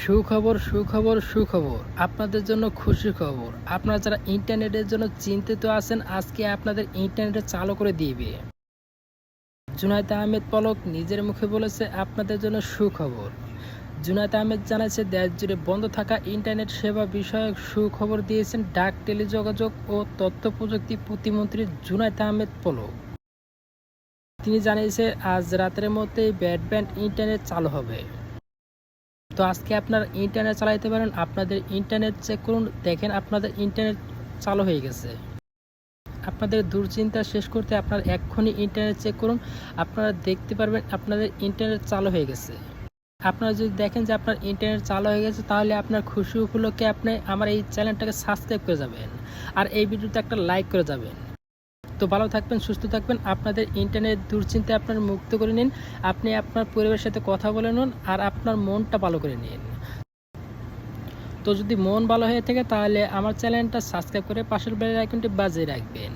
সুখবর সুখবর সুখবর আপনাদের জন্য খুশি খবর। আপনারা যারা ইন্টারনেটের জন্য চিন্তিত আছেন, আজকে আপনাদের ইন্টারনেটে চালু করে দিবে। জুনায়েদ আহমেদ পলক নিজের মুখে বলেছে আপনাদের জন্য সুখবর। জুনায়েদ আহমেদ জানাচ্ছে দেশ জুড়ে বন্ধ থাকা ইন্টারনেট সেবা বিষয়ক সুখবর দিয়েছেন ডাক, টেলিযোগাযোগ ও তথ্য প্রযুক্তি প্রতিমন্ত্রী জুনায়েদ আহমেদ পলক। তিনি জানিয়েছে আজ রাতের মধ্যেই ব্রডব্যান্ড ইন্টারনেট চালু হবে। তো আজকে আপনারা ইন্টারনেট চালাইতে পারেন। আপনাদের ইন্টারনেট চেক করুন, দেখেন আপনাদের ইন্টারনেট চালু হয়ে গেছে। আপনাদের দুশ্চিন্তা শেষ করতে আপনারা এক্ষুনি ইন্টারনেট চেক করুন, আপনারা দেখতে পারবেন আপনাদের ইন্টারনেট চালু হয়ে গেছে। আপনারা যদি দেখেন যে আপনার ইন্টারনেট চালু হয়ে গেছে, তাহলে আপনার খুশি উপলক্ষে আপনি আমার এই চ্যানেলটাকে সাবস্ক্রাইব করে যাবেন আর এই ভিডিওতে একটা লাইক করে যাবেন। তো ভালো থাকবেন, সুস্থ থাকবেন। আপনাদের ইন্টারনেট দুশ্চিন্তা আপনার মুক্ত করে নিন। আপনি আপনার পরিবারের সাথে কথা বলে নিন আর আপনার মনটা ভালো করে নিন। তো যদি মন ভালো হয়ে থাকে তাহলে আমার চ্যানেলটা সাবস্ক্রাইব করে পাশের বেল আইকনটি বাজিয়ে রাখবেন।